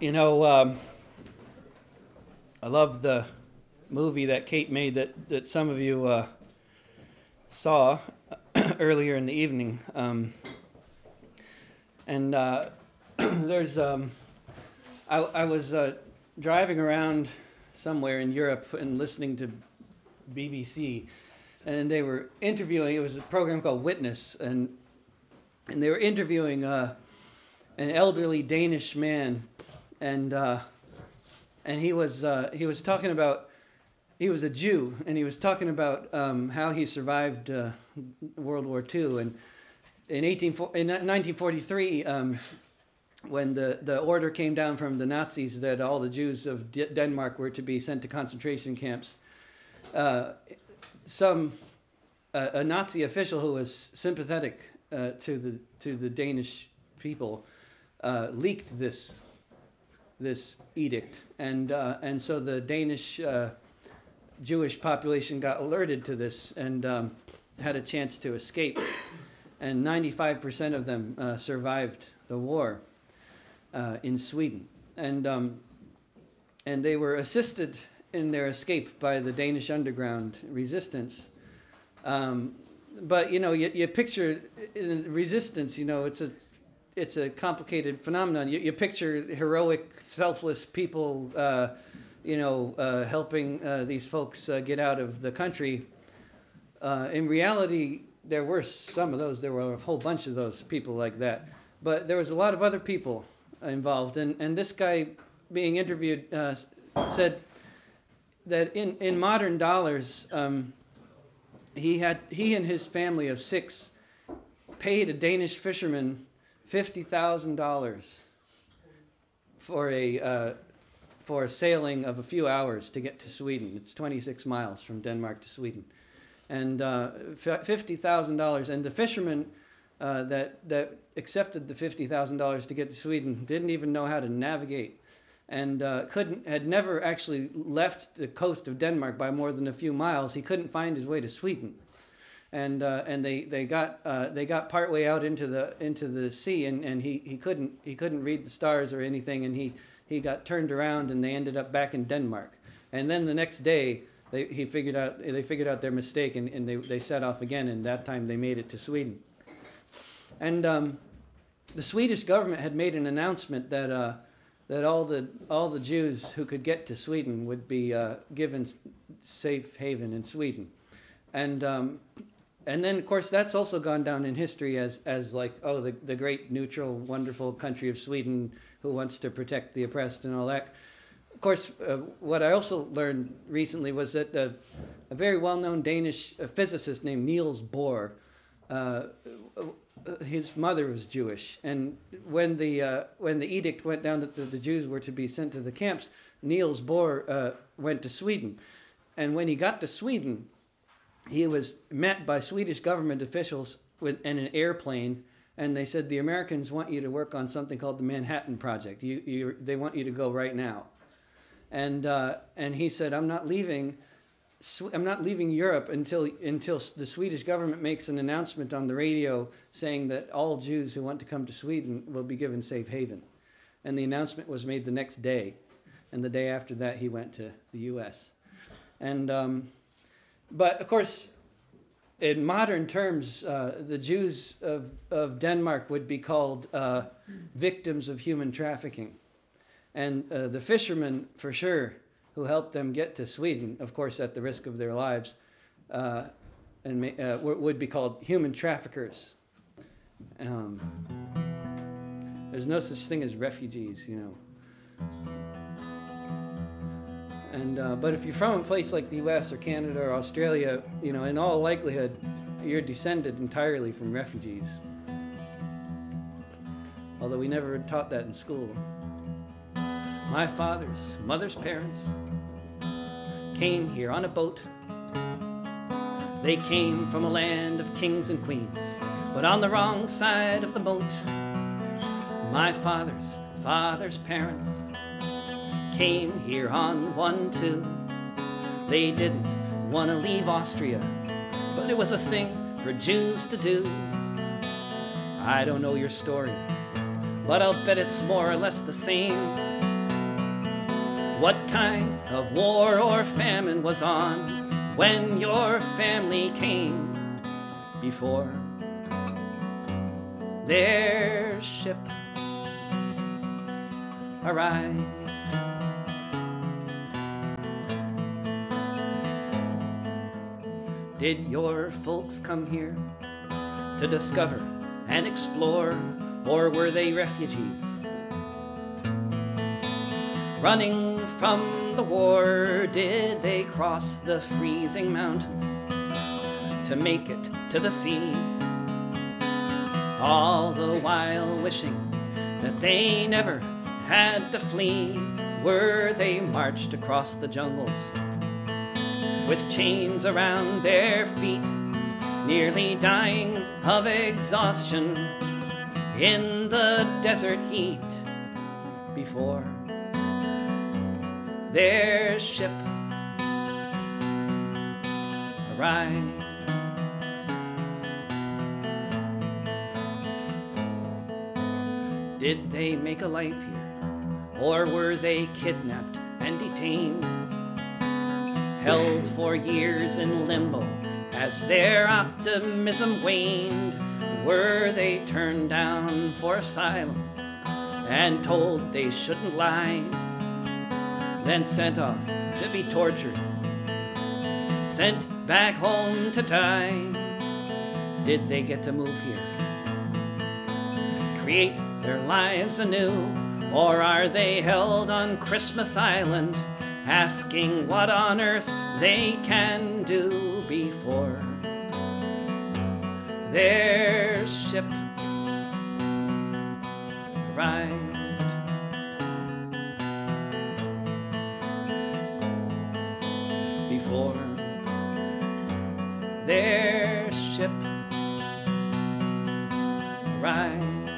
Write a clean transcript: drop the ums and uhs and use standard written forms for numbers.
You know, I love the movie that Kate made that some of you saw earlier in the evening. And there's, I was driving around somewhere in Europe and listening to BBC, and they were interviewing, it was a program called Witness, and they were interviewing an elderly Danish man, and he was talking about, he was a Jew, and he was talking about how he survived World War II. And in 1943, when the order came down from the Nazis that all the Jews of Denmark were to be sent to concentration camps, a Nazi official who was sympathetic to the Danish people leaked this edict, and so the Danish Jewish population got alerted to this and had a chance to escape, and 95% of them survived the war in Sweden, and they were assisted in their escape by the Danish underground resistance. But you know, you picture resistance. You know, it's a complicated phenomenon. You picture heroic, selfless people, helping these folks get out of the country. In reality, there were some of those. There were a whole bunch of those people like that. But there was a lot of other people involved. And this guy being interviewed said that in modern dollars, he and his family of 6 paid a Danish fisherman $50,000 for a sailing of a few hours to get to Sweden. It's 26 miles from Denmark to Sweden, and $50,000. And the fisherman that accepted the $50,000 to get to Sweden didn't even know how to navigate, and had never actually left the coast of Denmark by more than a few miles. He couldn't find his way to Sweden. And they got partway out into the sea, and he couldn't read the stars or anything, and he got turned around, and they ended up back in Denmark. And then the next day they figured out their mistake, and they set off again, and that time they made it to Sweden. And the Swedish government had made an announcement that all the Jews who could get to Sweden would be given safe haven in Sweden, and then, of course, that's also gone down in history as like, oh, the great, neutral, wonderful country of Sweden who wants to protect the oppressed and all that. Of course, what I also learned recently was that a very well-known Danish physicist named Niels Bohr, his mother was Jewish, and when the edict went down that the Jews were to be sent to the camps, Niels Bohr went to Sweden, and when he got to Sweden, he was met by Swedish government officials in an airplane, and they said, the Americans want you to work on something called the Manhattan Project. They want you to go right now. And he said, I'm not leaving Europe until the Swedish government makes an announcement on the radio saying that all Jews who want to come to Sweden will be given safe haven. And the announcement was made the next day, and the day after that he went to the U.S. But of course, in modern terms, the Jews of Denmark would be called victims of human trafficking. And the fishermen, for sure, who helped them get to Sweden, of course at the risk of their lives, would be called human traffickers. There's no such thing as refugees, you know. But if you're from a place like the U.S. or Canada or Australia, you know, in all likelihood, you're descended entirely from refugees. Although we never taught that in school. My mother's parents came here on a boat. They came from a land of kings and queens, but on the wrong side of the moat. My father's parents came here on 1-2. They didn't want to leave Austria, but it was a thing for Jews to do. I don't know your story, but I'll bet it's more or less the same. what kind of war or famine was on when your family came before their ship arrived. Did your folks come here to discover and explore, or were they refugees running from the war? Did they cross the freezing mountains to make it to the sea, all the while wishing that they never had to flee? Were they marched across the jungles with chains around their feet, nearly dying of exhaustion in the desert heat before their ship arrived? Did they make a life here, or were they kidnapped and detained, held for years in limbo as their optimism waned? Were they turned down for asylum and told they shouldn't lie, then sent off to be tortured, sent back home to die? Did they get to move here, create their lives anew, or are they held on Christmas Island, asking what on earth they can do before their ship arrived? Before their ship arrived.